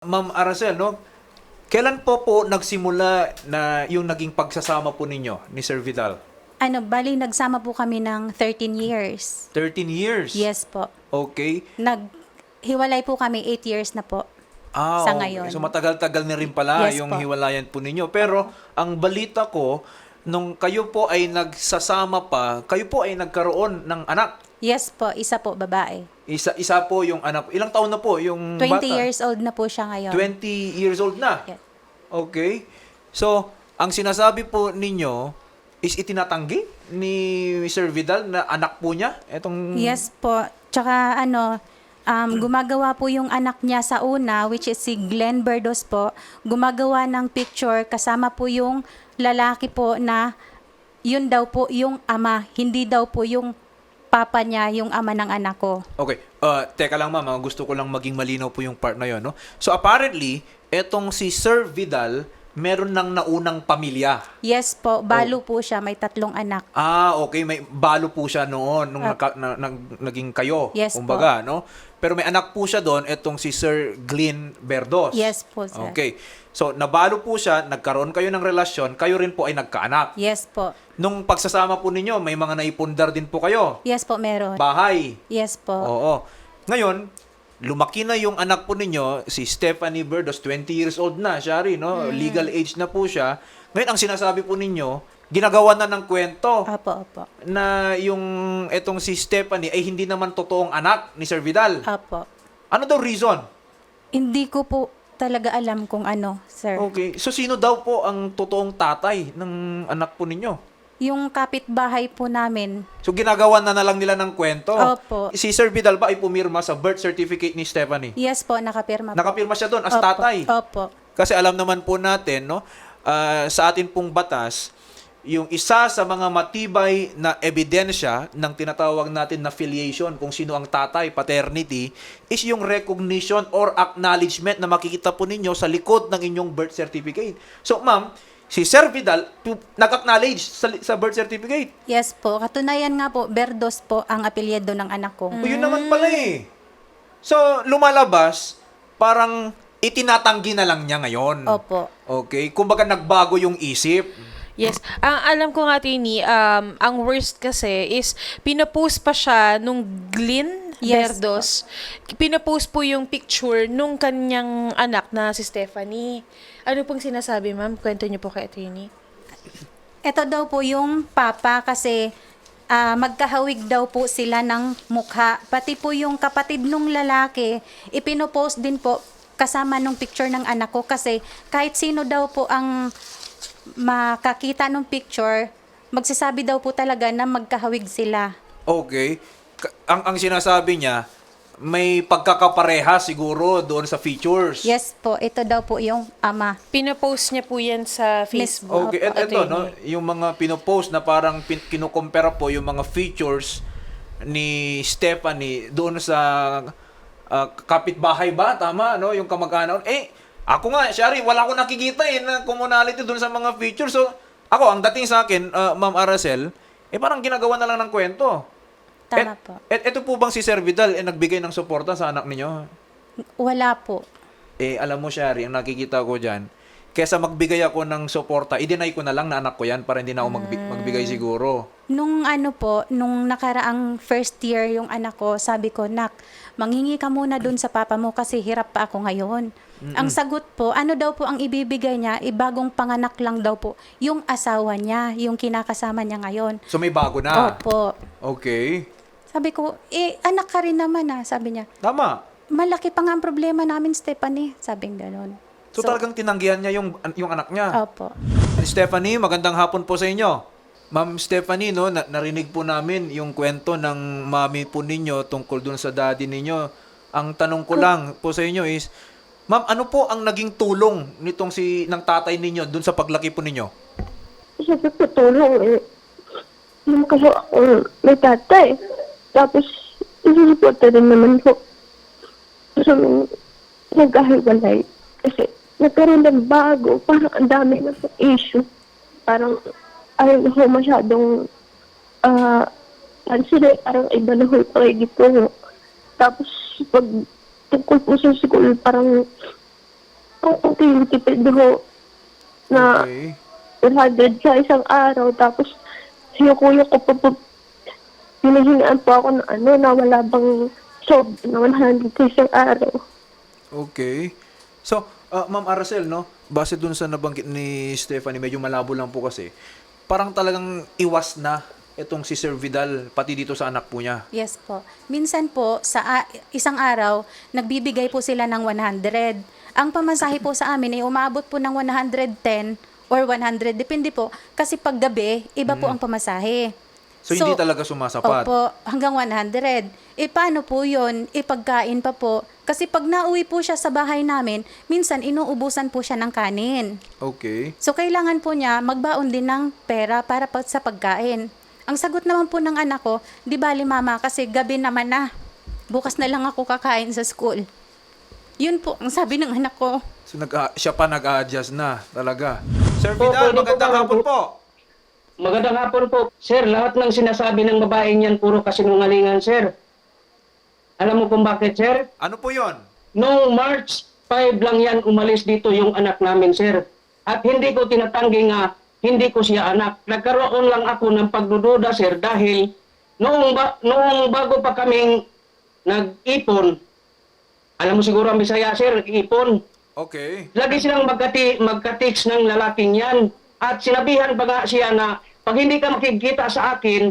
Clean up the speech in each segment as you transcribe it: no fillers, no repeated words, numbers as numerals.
Ma'am Aracel, no? Kailan po nagsimula na yung naging pagsasama po ninyo ni Sir Vidal? Bali nagsama po kami ng 13 years. 13 years? Yes po. Okay. Naghiwalay po kami 8 years na po sa Okay. ngayon. So matagal-tagal na rin pala Yes yung po. hiwalayan po ninyo. Pero ang balita ko, nung kayo po ay nagsasama pa, kayo po ay nagkaroon ng anak. Yes po, isa po babae. Isa po yung anak. Ilang taon na po yung 20 bata? years old na po siya ngayon. 20 years old na? Yes. Okay. So, ang sinasabi po ninyo is itinatanggi ni Sir Vidal na anak po niya? Yes po. Tsaka gumagawa po yung anak niya sa una, which is si Glenn Berdos po. Gumagawa ng picture kasama po yung lalaki po na yun daw po yung ama, hindi daw po yung papa niya, yung ama ng anak ko. Okay. Teka lang ma'am, gusto ko lang maging malinaw po yung part na yun. No? So apparently, etong si Sir Vidal, meron ng naunang pamilya. Yes po, balo po siya, may 3 anak. Okay. May balo po siya noon nung naging kayo. Yes kumbaga, no? Pero may anak po siya doon, etong si Sir Glenn Berdos. Yes po, sir. Okay. So, nabalo po siya, nagkaroon kayo ng relasyon, kayo rin po ay nagkaanak. Yes po. Nung pagsasama po ninyo, may mga naipundar din po kayo. Yes po, meron. Bahay. Yes po. Oo. Ngayon, lumaki na yung anak po ninyo, si Stephanie Berdos, 20 years old na, siya rin, no? Legal age na po siya. Ngayon, ang sinasabi po ninyo, ginagawa na ng kwento Opo. na yung etong si Stephanie ay hindi naman totoong anak ni Sir Vidal. Opo. Ano daw reason? Hindi ko po talaga alam kung ano, sir. Okay. So, sino daw po ang totoong tatay ng anak po ninyo? Yung kapitbahay po namin, So, ginagawa na lang nila ng kwento. Opo. Si Sir Vidal ba ay pumirma sa birth certificate ni Stephanie? yes po, nakapirma po. Nakapirma siya doon as Opo. tatay. Opo. Kasi alam naman po natin, no, sa atin pong batas, yung isa sa mga matibay na ebidensya ng tinatawag natin na filiation, kung sino ang tatay, paternity, is yung recognition or acknowledgement na makikita po ninyo sa likod ng inyong birth certificate. So, ma'am, si Sir Vidal nag-acknowledge sa birth certificate. Yes po. Katunayan nga po, Berdos po ang apelyido ng anak ko. O yun naman pala eh. So, lumalabas, parang itinatanggi na lang niya ngayon. Opo. Okay? Kumbaga nagbago yung isip. Yes. Ang alam ko nga, Tini, ang worst kasi is pinapost pa siya nung Glenn Yes Berdos. Pinapost po yung picture nung kanyang anak na si Stephanie. Ano pong sinasabi, ma'am? Kwento niyo po kay Tini. Ito daw po yung papa kasi magkahawig daw po sila ng mukha. Pati po yung kapatid nung lalaki, ipinopost din po kasama nung picture ng anak ko kasi kahit sino daw po ang makakita ng picture, magsasabi daw po talaga na magkahawig sila. Okay. Ang sinasabi niya, may pagkakapareha siguro doon sa features. Yes po, ito daw po yung ama. Pinapost niya po yan sa Facebook. Okay, ito, no, yung mga pinopost na parang kinukumpara po yung mga features ni Stephanie doon sa kapitbahay ba? Tama, no? Yung kamag-anak. Ako nga, Shari, wala akong nakikita na commonality doon sa mga features. So, ako, ang dating sa akin, Ma'am Aracel, parang ginagawa na lang ng kwento. Tama po. Ito po bang si Sir Vidal nagbigay ng suporta sa anak ninyo? Wala po. Alam mo, Shari, ang nakikita ko dyan, kesa magbigay ako ng suporta, i-deny ko na lang na anak ko yan para hindi na ako magbigay siguro. Nung nung nakaraang first year yung anak ko, sabi ko, "Nak, manghingi ka muna dun sa papa mo kasi hirap pa ako ngayon." Ang sagot po, ano daw po ang ibibigay niya, bagong panganak lang daw po, yung asawa niya, yung kinakasama niya ngayon. So may bago na. Opo. Okay. Sabi ko, anak ka rin naman sabi niya. Tama. Malaki pa nga ang problema namin, Stephanie. Sabing ganon. So, talagang tinanggihan niya yung anak niya. Opo. Stephanie, magandang hapon po sa inyo. Ma'am Stephanie, no, narinig po namin yung kwento ng mami po ninyo tungkol dun sa daddy ninyo. Ang tanong ko lang po sa inyo is, ma'am, ano po ang naging tulong ng tatay ninyo dun sa paglaki po ninyo? Sabi ko, tulong Yung kasi ako may tatay. Tapos, isusuporta rin naman po. So, nagkahiwalay. Kasi, nagkaroon ng bago. Parang ang dami na po issue. Parang, ayaw na ho masyadong, parang iba na ho yung pakikip ko. Tapos, pag tungkol po sa school, parang Ang tinitipid ho na Okay. 100 sa isang araw. Tapos, yung kuya ko pa po, hinihingaan po ako na na wala bang sob na 100 sa isang araw. Okay. So, Ma'am Aracel, no? Base dun sa nabanggit ni Stephanie, medyo malabo lang po kasi. Parang talagang iwas na itong si Sir Vidal, pati dito sa anak po niya. Yes po. Minsan po, sa isang araw, nagbibigay po sila ng 100. Ang pamasahe po sa amin ay umabot po ng 110 or 100. Depende po. Kasi pag gabi, iba po ang pamasahe. So, hindi talaga sumasapat. Opo, hanggang 100. Paano po yun? Pagkain pa po. Kasi pag nauwi po siya sa bahay namin, minsan inuubusan po siya ng kanin. Okay. So, kailangan po niya magbaon din ng pera para sa pagkain. Ang sagot naman po ng anak ko, di bali mama, kasi gabi naman na. Bukas na lang ako kakain sa school. Yun po ang sabi ng anak ko. So, siya pa nag-a-adjust na talaga. Sir Po, Vidal, pwede po magandang ba- hapon po. Magandang hapon po. Sir, lahat ng sinasabi ng babaeng yan puro kasinungalingan, sir. Alam mo kung bakit, sir? Ano po yon? Noong March 5 lang yan umalis dito yung anak namin, sir. At hindi ko tinatanggi nga, hindi ko siya anak. Nagkaroon lang ako ng pagdududa, sir, dahil noong bago pa kaming nag-ipon, alam mo siguro ang Bisaya, sir, ipon. Okay. Lagi silang magka-text ng lalaking yan. At sinabihan pa nga siya na pag hindi ka makikita sa akin,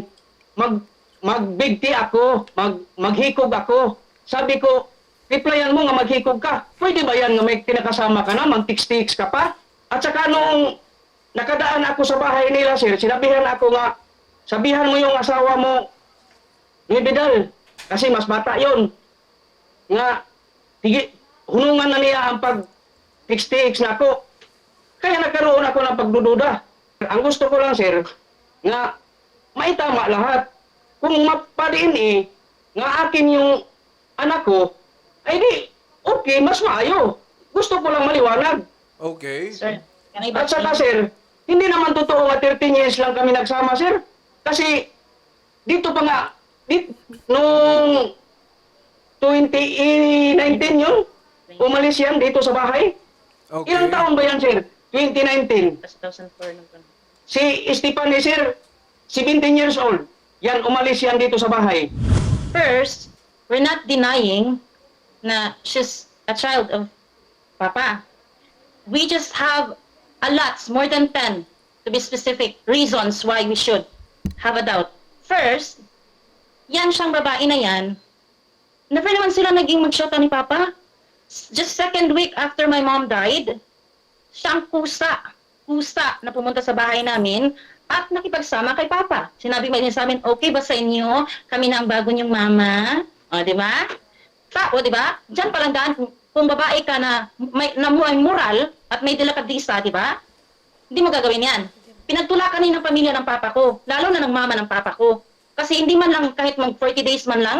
magbigti ako, maghikog ako. Sabi ko, replyan mo nga maghikog ka. Pwede ba yan nga may kinakasama ka na, mag-text ka pa? At saka noong nakadaan ako sa bahay nila, sir, sinabihan ako nga, sabihan mo yung asawa mo, ni Vidal, kasi mas bata yon nga, hunungan na niya ang pag-text na ako. Kaya nagkaroon ako ng pagdududa. Ang gusto ko lang, sir, nga maitama lahat. Kung mapadiin nga akin yung anak ko, ay di, okay, mas maayo. Gusto ko lang maliwanag. Okay. Sir, can I At saka, sir, hindi naman totoo nga 13 years lang kami nagsama, sir. Kasi, dito pa nga, nung 2019 yun, umalis yan dito sa bahay. Okay. Ilang taon ba yan, sir? 2019. 2004 nung panahon. Si Stephanie, sir, 17 years old. Yan, umalis yan dito sa bahay. First, we're not denying na she's a child of Papa. We just have a lot, more than 10, to be specific, reasons why we should have a doubt. First, yan siyang babae na yan, never naman sila naging magsyota ni Papa. Just second week after my mom died, siyang kusa na pumunta sa bahay namin at nakipagsama kay Papa. Sinabi mo niya sa amin, okay ba sa inyo? Kami na ang bago niyong mama. O, di ba? O, di ba? Diyan palang daan, kung babae ka na may moral at may delakadisa, di ba? Hindi mo gagawin yan. Pinagtulakan niya ng pamilya ng Papa ko, lalo na ng mama ng Papa ko. Kasi hindi man lang, kahit mag 40 days man lang,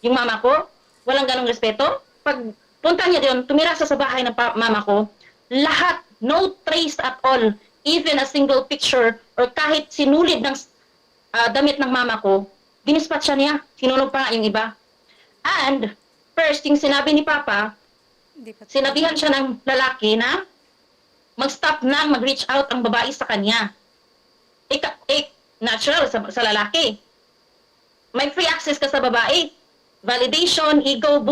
yung mama ko, walang ganong respeto. Pag punta niya doon, tumira sa bahay ng mama ko, lahat, no trace at all, even a single picture or kahit sinulid ng damit ng mama ko, dinispatcha niya, sinunog pa nga yung iba. And, first, yung sinabi ni Papa, sinabihan siya ng lalaki na mag-stop na mag-reach out ang babae sa kanya. Natural sa lalaki. May free access ka sa babae. Validation, ego,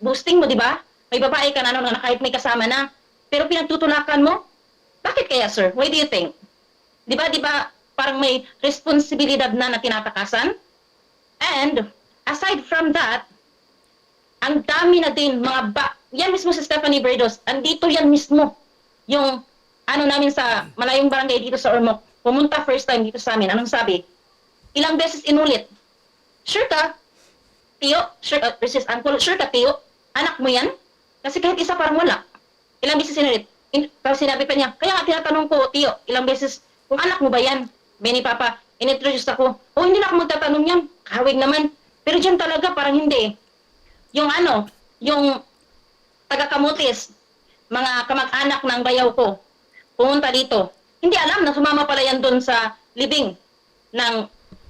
boosting mo, di ba? May babae ka na na kahit may kasama na. Pero pinagtutulakan mo? Bakit kaya, sir? Why do you think? Di ba, parang may responsibilidad na tinatakasan? And, aside from that, ang dami na din yan mismo si Stephanie Berdos, andito yan mismo yung namin sa malayong barangay dito sa Ormoc. Pumunta first time dito sa amin. Anong sabi? Ilang beses inulit. Sure ka? Tiyo? Sure ka? Versus uncle? Sure ka, Tiyo? Anak mo yan? Kasi kahit isa parang wala. Ilang beses inulit. Tapos sinabi pa niya, kaya nga tinatanong ko, Tiyo, ilang beses, kung anak mo ba yan? Benny Papa, inintroduce ako. Hindi na ako magtatanong yan. Kahawig naman. Pero dyan talaga, parang hindi. Yung yung taga-Kamutis, mga kamag-anak ng bayaw ko, pumunta dito. Hindi alam na sumama pala yan doon sa libing ng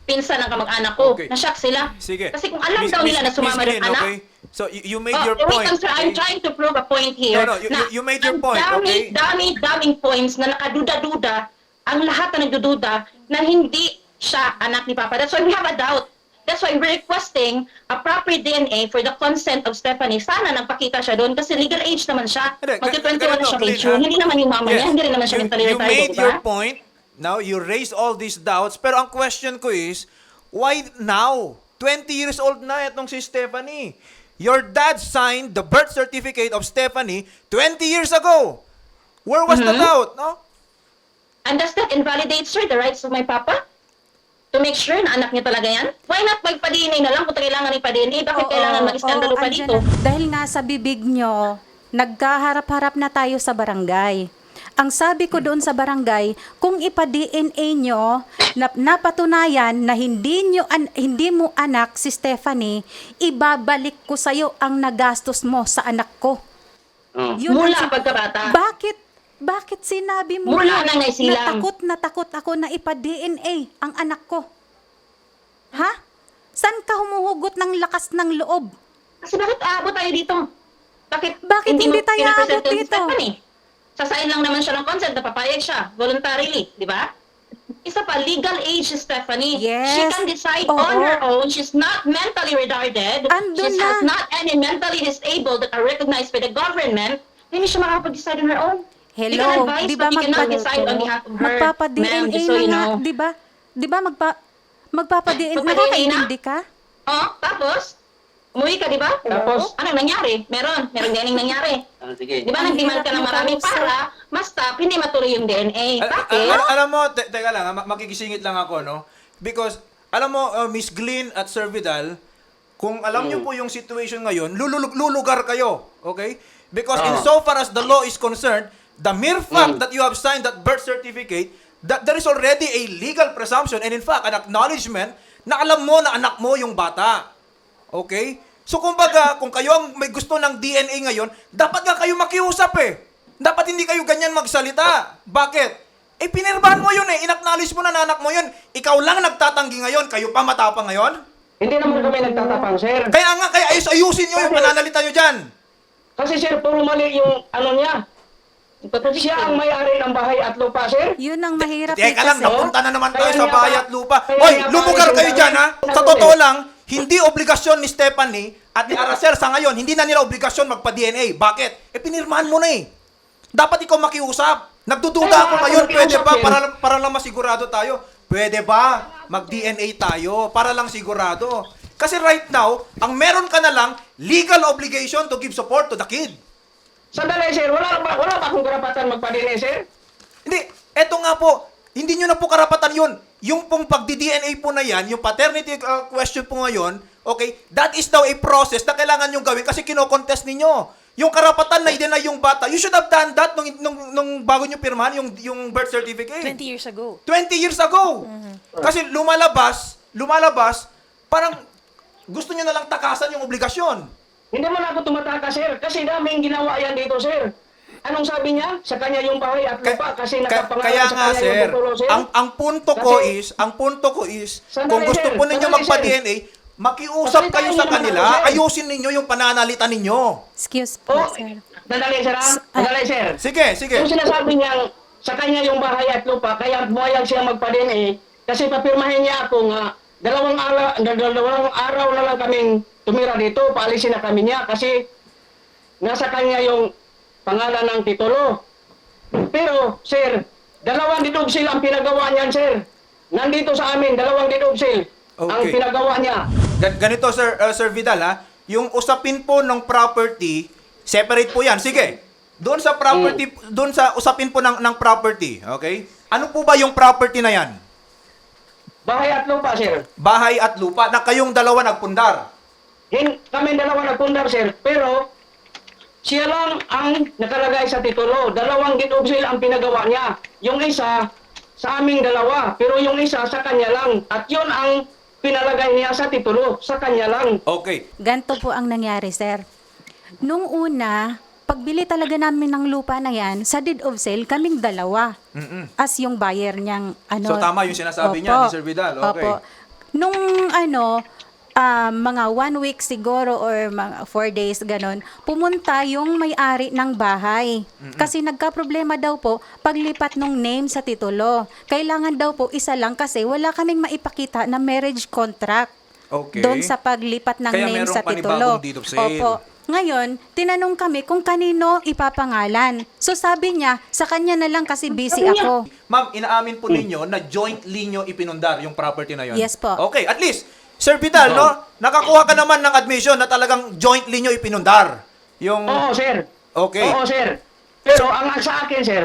pinsan ng kamag-anak ko. Okay. Na-shock sila. Sige. Kasi kung alam daw nila na sumama Miss rin Lynn, anak, okay? So you made your wait, point. sir, I'm okay? trying to prove a point here. No, you made your point, okay? Daming points na nakaduda-duda, ang lahat na nagdududa na hindi siya anak ni Papa. That's why we have a doubt. That's why we're requesting a proper DNA for the consent of Stephanie. Sana nagpakita siya doon kasi legal age naman siya. Hindi, Magti-21 na ganito, siya Glenn, kay June. Hindi naman yung mama niya, Yes. hindi rin naman siya mentally You retarded, made di your ba? point. Now, you raised all these doubts. Pero ang question ko is, why now? 20 years old na itong si Stephanie. Your dad signed the birth certificate of Stephanie 20 years ago. Where was the doubt, no? And does that invalidate, sir, the rights of my papa? To make sure na anak niya talaga yan? Why not magpa-DNA na lang kung kailangan ipa-DNA? Bakit kailangan mag-iskandalo pa andyan dito? na. Dahil nga sa bibig nyo, nagkaharap-harap na tayo sa barangay. Ang sabi ko doon sa barangay, kung ipa-DNA nyo, napatunayan na hindi mo anak si Stephanie, ibabalik ko sa'yo ang nagastos mo sa anak ko. Yun Mula ang- pagkabata. Bakit sinabi mo Mula yun? nang naisilang. Na takot ako na ipa-DNA ang anak ko. Ha? San ka humuhugot ng lakas ng loob? Kasi bakit aabot tayo dito? Bakit Hindi mo tayo pinapresent aabot yung dito? Stephanie? Sasain lang naman siya ng consent na papayag siya, voluntarily, di ba? Isa pa, legal age si Stephanie. Yes. She can decide Oo. on her own. She's not mentally retarded. Andun She na. has not any mentally disabled that are recognized by the government. Hindi siya makakapag-decide on her own. You can Hello, advise, di ba but you cannot decide on behalf of her. Ma'am, magpapa-DNA just so na you nga, know. di ba? Di ba magpapa-DNA, Magpa-DNA na? nakakaintindi ka? Oh, tapos, umuwi ka, di ba? Tapos? Anong nangyari? Meron DNA nangyari. Sige. Di ba Ang nag-demand ka hirap ng marami makausap. para ma-stop, hindi matuloy yung DNA. Bakit? Alam mo, teka lang, makikisingit lang ako, no? Because, alam mo, Miss Glynn at Sir Vidal, kung alam niyo po yung situation ngayon, lulugar kayo, okay? Because in so far as the law is concerned, the mere fact that you have signed that birth certificate, that there is already a legal presumption and in fact, an acknowledgement na alam mo na anak mo yung bata. Okay? So kumbaga, kung kayo ang may gusto ng DNA ngayon, dapat nga kayo makiusap eh. Dapat hindi kayo ganyan magsalita. Bakit? Eh, pinirbahan mo yun eh. Inacknowledge mo na anak mo yun. Ikaw lang nagtatanggi ngayon. Kayo pa matapang ngayon. Hindi naman kami nagtatapang, sir. Kaya ayusin nyo yung pananalita nyo dyan. Kasi sir, puro mali yung ano niya. Siya ang may-ari ng bahay at lupa, sir. Yun ang mahirap Teka lang, kasi. napunta na naman tayo Kaya sa nga bahay ba- at lupa. kaya Hoy, nga ba lumugar yung kayo dyan ha. dami- Sa totoo lang, hindi obligasyon ni Stephanie at ni Aracel sa ngayon, hindi na nila obligasyon magpa-DNA. Bakit? Eh, pinirmahan mo na eh. Dapat ikaw makiusap. Nagdududa Kaya ako nga, ngayon, pwede ba? makiusap Para lang masigurado tayo. Pwede ba? Mag-DNA tayo para lang sigurado. Kasi right now, ang meron ka na lang, legal obligation to give support to the kid. Sandali, sir. Wala ba akong karapatan magpa-DNA, sir? Hindi, eto nga po, hindi nyo na po karapatan yun. Yung pong pagdi-DNA po na yan, yung paternity question po ngayon, okay, that is now a process na kailangan nyo gawin kasi kino-contest ninyo. Yung karapatan na i-deny yung bata, you should have done that nung bago nyo pirmahan yung birth certificate. 20 years ago. 20 years ago. Kasi lumalabas, parang gusto nyo na lang takasan yung obligasyon. Hindi man ako tumataka, sir. Kasi daming ginawa yan dito, sir. Anong sabi niya? Sa kanya yung bahay at lupa kasi nakapangalan Kaya sa nga kanya sir, yung tutulo, sir. ang punto ko is, Sandali, kung gusto sir. po ninyo Sandali, magpa-DNA, makiusap Pasalitain kayo niyo sa naman kanila, ako, sir. ayusin ninyo yung pananalita ninyo. Excuse po, Oh, sir. sandali, sir, ha? Sandali, sir. Sige, sige. Yung sinasabi niya, sa kanya yung bahay at lupa, kaya bumayag siya magpa-DNA, kasi papirmahin niya ako nga, dalawang araw na lang kaming tumira dito, paalisin na kami niya, kasi nasa kanya yung pangalan ng titulo. Pero, sir, dalawang didobsil ang pinagawa niyan, sir. Nandito sa amin, dalawang didobsil ang Okay. pinagawa niya. Ganito Sir Vidal ha, yung usapin po ng property, separate po yan. Sige. Doon sa property, doon sa usapin po ng property, okay? Ano po ba yung property na yan? Bahay at lupa, sir. Bahay at lupa na kayong dalawa nagpundar. Kami dalawa nagpundar, sir. Pero, siya lang ang nakalagay sa titulo. Dalawang didobsil ang pinagawa niya. Yung isa, sa aming dalawa. Pero yung isa, sa kanya lang. At yun ang pinalagay niya sa titulo. Sa kanya lang. Okay. Ganto po ang nangyari, sir. Nung una, pagbili talaga namin ng lupa na yan, sa deed of sale, kaming dalawa. As yung buyer niyang, ano. So, tama yung sinasabi niya ni Sir Vidal. Okay. Opo. Nung, mga 1 week siguro or mga 4 days, ganon, pumunta yung may-ari ng bahay. Kasi nagka-problema daw po paglipat ng name sa titulo. Kailangan daw po isa lang kasi wala kaming maipakita na marriage contract Okay. doon sa paglipat ng Kaya name merong sa titulo. panibagong deed of sale. Opo. Ngayon, tinanong kami kung kanino ipapangalan. So sabi niya, sa kanya na lang kasi busy ako. Ma'am, inaamin po ninyo na jointly nyo ipinundar yung property na yon. Yes po. Okay, at least, Sir Vidal, no? Nakakuha ka naman ng admission na talagang jointly nyo ipinundar. Yung... Oo, sir. Okay. Oo, sir. Pero ang sa akin, sir,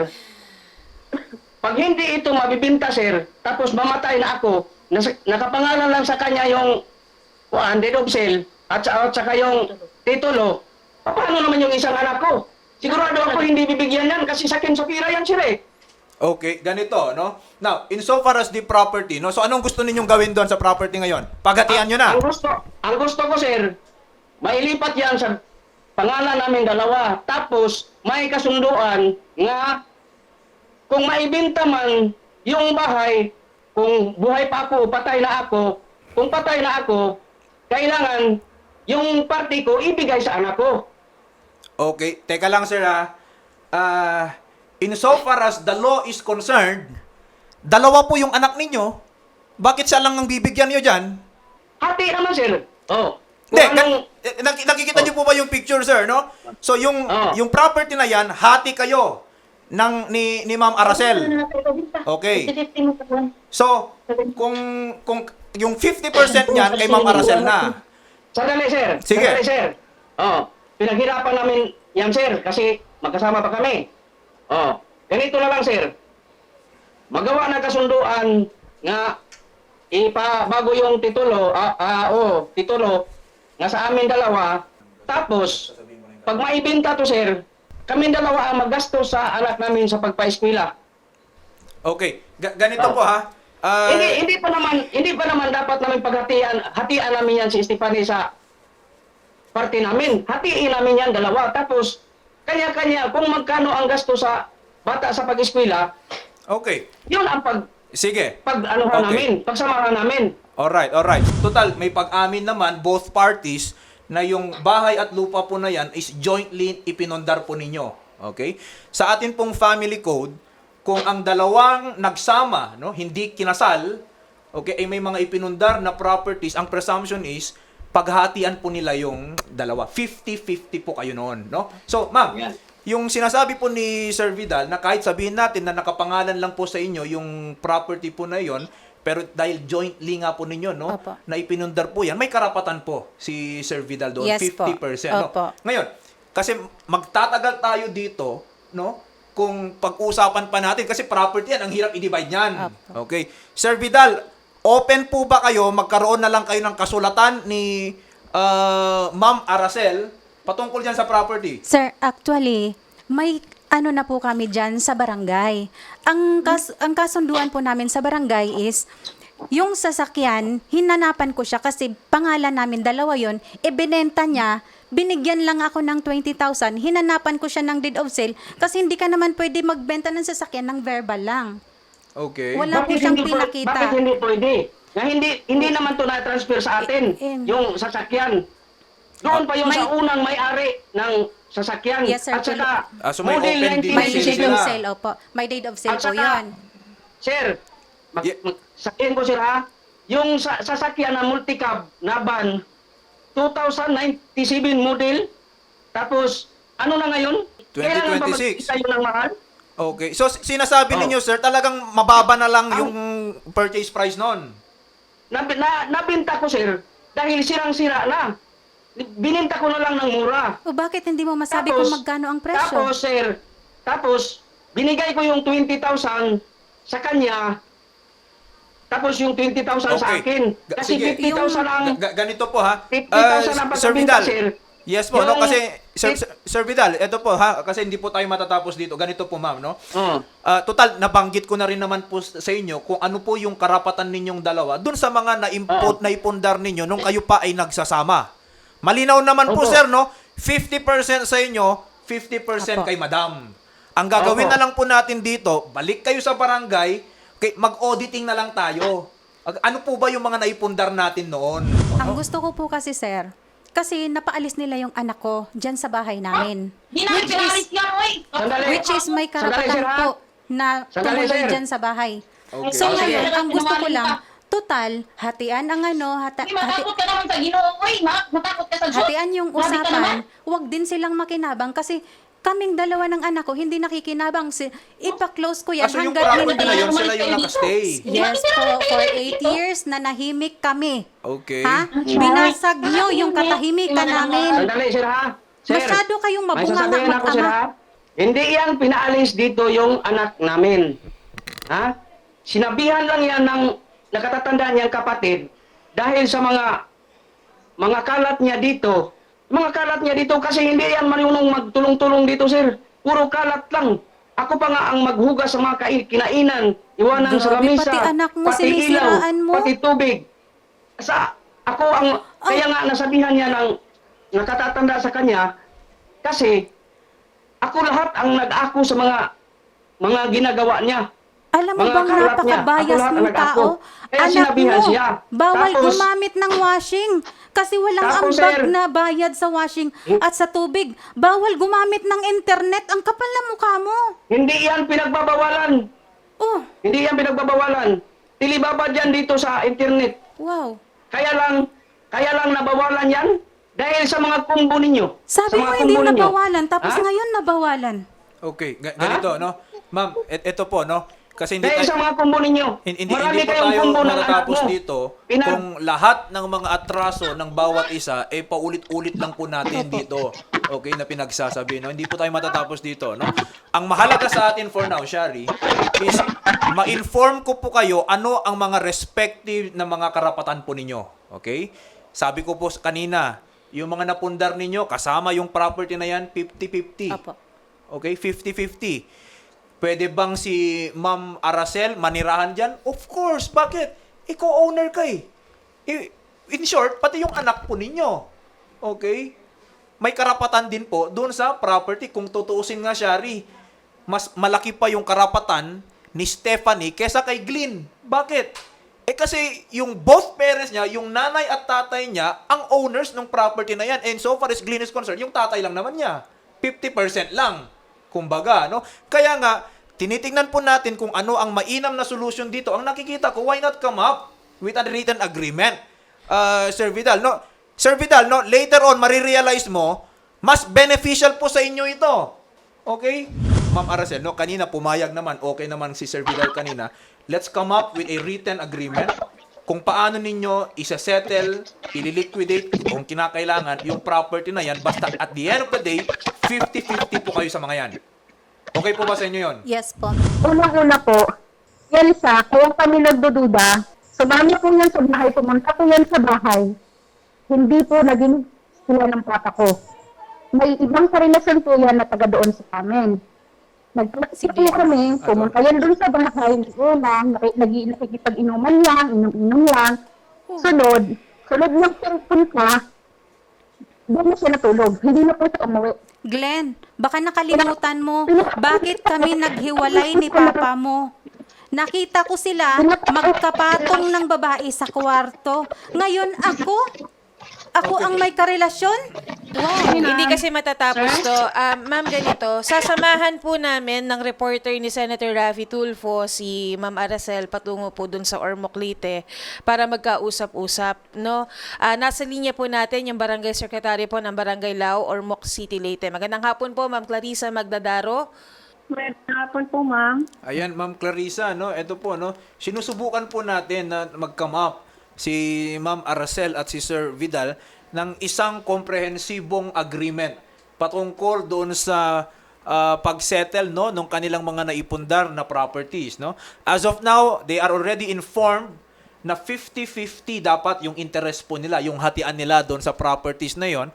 pag hindi ito mabibinta, sir, tapos mamatay na ako, nakapangalan lang sa kanya yung deed of sale at saka yung titulo, paano naman yung isang anak ko? Sigurado ako hindi bibigyan yan kasi sakin sukira yan, sir eh. Okay, ganito, no? Now, insofar as the property, no? So, anong gusto ninyong gawin doon sa property ngayon? Paghatian nyo na. Ang gusto ko, sir, mailipat yan sa pangalan namin dalawa. Tapos, may kasunduan nga kung maibenta man yung bahay, kung buhay pa ako, patay na ako, kung patay na ako, kailangan yung party ko ibigay sa anak ko. Okay, teka lang, sir, ha? Insofar as the law is concerned, dalawa po yung anak ninyo, bakit siya lang ang bibigyan nyo dyan? Hati naman, sir. Oh. Hindi, Kung anong- nakikita niyo po ba yung picture, sir, no? So, yung property na yan, hati kayo ni Ma'am Aracel. Okay. So, kung yung 50% niyan kay Ma'am Aracel na. Sandali, sir. Sige. Sandali, sir. Oh, pinaghirapan namin yan, sir, kasi magkasama pa kami. Oh, ganito na lang, sir. Magawa ng kasunduan nga ipabago yung titulo, titulo nga sa amin dalawa. Tapos, pag maibenta to, sir, kami dalawa ang maggasto sa anak namin sa pagpa-eskwela. Okay. Ganito po, ha? Hindi pa naman dapat namin hatian namin yan si Stephanie sa party namin. Hatiin namin yan dalawa. Tapos, kanya-kanya, kung magkano ang gasto sa bata sa pag-eskwela, Okay. yun ang Sige. pag-anuhan Okay. namin, pagsamahan namin. Alright. Total, may pag-amin naman, both parties, na yung bahay at lupa po na yan is jointly ipinondar po ninyo. Okay? Sa atin pong family code, kung ang dalawang nagsama, no, hindi kinasal, okay, ay may mga ipinundar na properties, ang presumption is, paghatian po nila yung dalawa. 50-50 po kayo noon, no? So, ma'am, Yan. yung sinasabi po ni Sir Vidal na kahit sabihin natin na nakapangalan lang po sa inyo yung property po na yon, pero dahil jointly nga po ninyo, no, Opo. na ipinundar po yan, may karapatan po si Sir Vidal doon, Yes po. 50%. No? Opo. Ngayon, kasi magtatagal tayo dito, no, kung pag-usapan pa natin, kasi property yan, ang hirap i-divide yan. Opo. Okay. Sir Vidal, open po ba kayo, magkaroon na lang kayo ng kasulatan ni Ma'am Aracel patungkol dyan sa property? Sir, actually, may ano na po kami dyan sa barangay. Ang kasunduan po namin sa barangay is, yung sasakyan, hinanapan ko siya kasi pangalan namin, dalawa yon, ibinenta niya, binigyan lang ako ng 20,000, hinanapan ko siya ng deed of sale kasi hindi ka naman pwede magbenta ng sasakyan ng verbal lang. Okay. Wala po siyang pinakita. Bakit hindi pwede? Na hindi naman to na-transfer sa atin, yung sasakyan. Doon pa yung May- sa unang may-ari ng sasakyan. Yes, sir. At saka, So may model open deed May sale deed sila. of sale, opo. May deed of sale At po saka, yun. Sir, Yeah. sabihin ko sir ha, yung sasakyan na multicab na van, 2097 model, tapos ano na ngayon? Kailangan ba 2026. magkita yun ng mahal? Okay. So, sinasabi Oh. ninyo, sir, talagang mababa na lang yung purchase price nun. Nabenta ko sir, dahil sirang-sira na. Bininta ko na lang ng mura. O bakit hindi mo masabi kung magkano ang presyo? Tapos, sir, binigay ko yung 20,000 sa kanya, tapos yung 20,000 sa akin. Kasi Sige. 50,000 ang... Ganito po, ha? 50,000 ang Sir pagbinta, Vidal. sir. Yes po, no? Yung- Kasi, Sir Vidal, ito po, ha? Kasi hindi po tayo matatapos dito. Ganito po, ma'am, no? Oh. Total, nabanggit ko na rin naman po sa inyo kung ano po yung karapatan ninyong dalawa dun sa mga naipundar ninyo nung kayo pa ay nagsasama. Malinaw naman po, Opo. sir, no? 50% sa inyo, 50% Opo. kay madam. Ang gagawin Opo. na lang po natin dito, balik kayo sa barangay, mag-auditing na lang tayo. Ano po ba yung mga naipundar natin noon? Ang gusto ko po kasi, sir, kasi napaalis nila yung anak ko dyan sa bahay namin. Di namin pinalis yan, oy! Sandali. Which is may karapatan Sandali, sir, ha? po na Sandali, tumuloy sir. dyan sa bahay. Okay. So Oh, sige. ngayon, ang gusto ko lang, total, hatian ang Di matakot ka naman sa Ginoo, oy! Matakot ka sa Diyos! hatian yung Grabe ka naman. usapan, huwag din silang makinabang kasi kaming dalawa ng anak ko hindi nakikinabang. Ipa-close ko yan Kaso yung hanggat property hindi. na yun, sila yung nakastay. Yes po, for 8 years na nahimik kami. Okay. Ha? Binasag nyo yung katahimikan namin. Sandali, sir, ha? Sir, Masyado kayong may mabunga sasabihin ako, sir, ha? Hindi yan pinaalis dito yung anak namin. Ha? Sinabihan lang yan ng nakatatanda niyang kapatid dahil sa mga kalat niya dito. Mga kalat niya dito kasi hindi yan marunong magtulong-tulong dito, sir. Puro kalat lang. Ako pa nga ang maghugas sa mga kinainan, iwanan sa Grabe, lamisa, pati anak mo, pati ilaw, sinisiraan mo. pati tubig. Ako ang, kaya nga nasabihan niya ng nakatatanda sa kanya, kasi ako lahat ang nag-ako sa mga ginagawa niya. Alam mo Mga bang kalat niya. napakabayas Ako lahat mong ang nag-ako. tao? Kaya Anak sinabihan mo, siya. bawal Tapos- gumamit ng washing. Kasi walang Tapos, ambag sir, na bayad sa washing at sa tubig. Bawal gumamit ng internet. Ang kapal na mukha mo. Hindi yan pinagbabawalan. Oh, Hindi yan pinagbabawalan. Tilibabad yan dito sa internet. wow. Kaya lang nabawalan yan dahil sa mga kumbo ninyo. Sabi Sa mo mga hindi kumbo ninyo. nabawalan, tapos Ha? ngayon nabawalan. Okay, ganito, no? Ma'am, ito po, no? Kasi hindi Dahil tayo... sa mga kumbo ninyo. Hindi Marami po kayong tayo kumbo ng anak matatapos mo. dito kung lahat ng mga atraso ng bawat isa paulit-ulit lang po natin dito. Okay, na pinagsasabi, no? Hindi po tayo matatapos dito, no? Ang mahalaga sa atin for now, Shari, is ma-inform ko po kayo ano ang mga respective na mga karapatan po ninyo. Okay? Sabi ko po kanina, yung mga napundar ninyo, kasama yung property na yan, 50-50. Apo. Okay, 50-50. Pwede bang si Ma'am Aracel manirahan dyan? Of course. Bakit? Ikaw owner ka eh. In short, pati yung anak po ninyo. Okay? May karapatan din po doon sa property. Kung tutuusin nga, Shari, mas malaki pa yung karapatan ni Stephanie kesa kay Glynn. Bakit? Kasi yung both parents niya, yung nanay at tatay niya, ang owners ng property na yan. And so far as Glynn is concerned, yung tatay lang naman niya. 50% lang. Kumbaga, no? Kaya nga, tinitingnan po natin kung ano ang mainam na solution dito. Ang nakikita ko, why not come up with a written agreement? Sir Vidal, no? Sir Vidal, no? Later on, marirealize mo, mas beneficial po sa inyo ito. Okay? Ma'am Aracel, no? Kanina pumayag naman, okay naman si Sir Vidal kanina. Let's come up with a written agreement kung paano ninyo isa-settle, ililiquidate kung kinakailangan yung property na yan. Basta at the end of the day, 50-50 po kayo sa mga yan. Okay po ba sa inyo yun? Yes po. Unang-una po, yan sa, kaya kami nagdududa, sumami po yan sa bahay, pumunta po yan sa bahay. Hindi po naging sila ng papa ko. May ibang karelasyon po yan na taga doon sa amin. Nagpapasip po kami, pumunta yan doon sa bahay, nakikipag-inuman lang, inom-inom lang. Sunod ng punta, doon na siya natulog. Hindi na po siya umuwi. Glenn, baka nakalimutan mo, bakit kami naghiwalay ni papa mo? Nakita ko sila magkapatong ng babae sa kwarto. Ngayon ako ang may karelasyon? Wow, hindi kasi matatapos to. Ma'am, ganito, sasamahan po namin ng reporter ni Senator Raffy Tulfo si Ma'am Aracel patungo po dun sa Ormoc Leyte para magkausap-usap, no? Nasa linya po natin yung Barangay Secretary po ng Barangay Lao, Ormoc City, Leyte. Magandang hapon po, Ma'am Clarissa Magdadaro. Magandang hapon po, ma'am. Ayan, Ma'am Clarissa, no? Ito po, no? Sinusubukan po natin na mag-come up si Ma'am Aracel at si Sir Vidal ng isang komprehensibong agreement patungkol doon sa pag-settle, no, ng kanilang mga naipundar na properties, no? As of now, they are already informed na 50-50 dapat yung interest po nila, yung hatian nila doon sa properties na yon.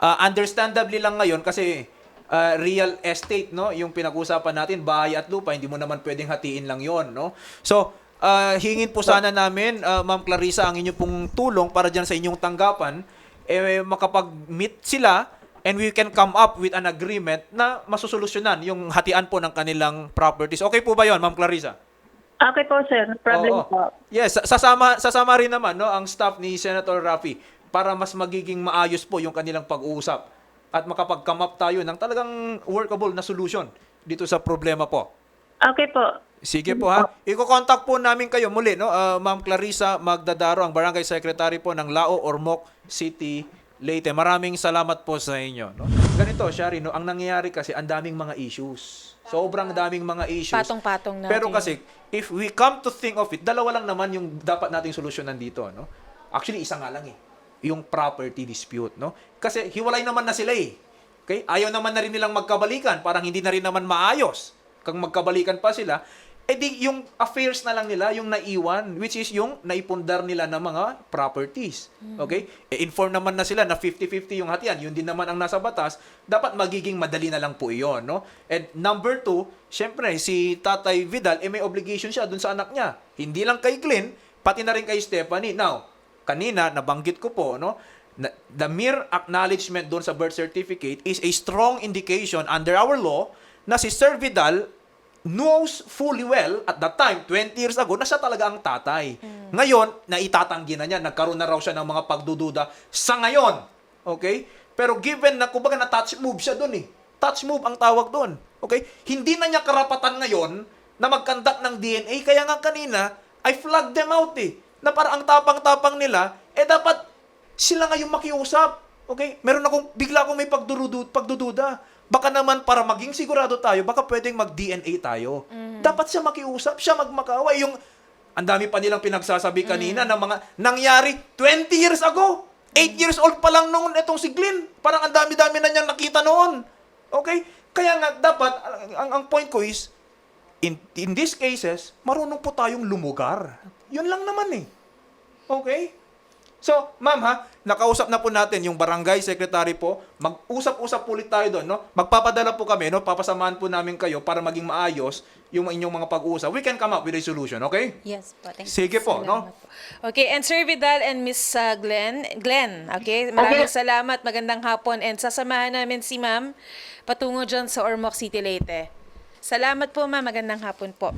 Understandably lang ngayon kasi real estate, no, yung pinag-usapan natin, bahay at lupa, hindi mo naman pwedeng hatiin lang yon, no? So, hingin po sana namin, Ma'am Clarissa, ang inyong pong tulong para dyan sa inyong tanggapan, makapag-meet sila and we can come up with an agreement na masusolusyonan yung hatian po ng kanilang properties. Okay po ba yon, Ma'am Clarissa? Okay po, sir. Problem Oo. po. Yes, sasama rin naman no ang staff ni Senator Raffy para mas magiging maayos po yung kanilang pag-uusap at makapag-come up tayo ng talagang workable na solution dito sa problema po. Okay po. Sige po ha. Iko-contact po namin kayo muli no, Ma'am Clarissa Magdadaro, ang Barangay Secretary po ng Lao Ormoc City, Leyte. Maraming salamat po sa inyo. No? Ganito, Shari, no, ang nangyayari kasi ang daming mga issues. Sobrang daming mga issues. Patong-patong natin. Pero kasi, if we come to think of it, dalawa lang naman yung dapat nating solusyonan dito. No? Actually, isa nga lang eh. Yung property dispute. No? Kasi hiwalay naman na sila eh. Okay? Ayaw naman na rin nilang magkabalikan. Parang hindi na rin naman maayos. Kung magkabalikan pa sila, di yung affairs na lang nila, yung naiwan, which is yung naipundar nila ng mga properties. Okay? Inform naman na sila na 50-50 yung hatian. Yun din naman ang nasa batas. Dapat magiging madali na lang po iyon. No? And number 2, syempre, si Tatay Vidal, may obligation siya dun sa anak niya. Hindi lang kay Glenn, pati na rin kay Stephanie. Now, kanina, nabanggit ko po, no? The mere acknowledgement doon sa birth certificate is a strong indication under our law na si Sir Vidal knows fully well at that time, 20 years ago, na siya talaga ang tatay. Ngayon, naitatanggi na niya. Nagkaroon na raw siya ng mga pagdududa sa ngayon. Okay? Pero given na, kumbaga, na touch move siya doon eh. Touch move ang tawag doon. Okay? Hindi na niya karapatan ngayon na mag-conduct ng DNA. Kaya nga kanina, I flagged them out eh. Na parang ang tapang-tapang nila, dapat sila ngayong makiusap. Okay? Bigla akong may pagdududa. Baka naman para maging sigurado tayo, baka pwedeng mag-DNA tayo. Dapat siya makiusap, siya magmakaawa. Yung, ang dami pa nilang pinagsasabi kanina ng mga nangyari 20 years ago. 8 years old pa lang noon itong si Glenn. Parang ang dami-dami na niyang nakita noon. Okay? Kaya nga, dapat, ang point ko is, in these cases, marunong po tayong lumugar. Yun lang naman eh. Okay? So, ma'am ha, nakausap na po natin yung barangay secretary po. Mag-usap-usap ulit tayo doon, no? Magpapadala po kami, no? Papasamahan po namin kayo para maging maayos yung inyong mga pag-uusap. We can come up with a solution, okay? Yes po. Thank you. Sige po, no? Okay, and Sir Vidal and Miss Glenn, okay? Maraming salamat, magandang hapon, and sasamahan namin si ma'am patungo dyan sa Ormoc City, Leyte. Salamat po, ma'am, magandang hapon po.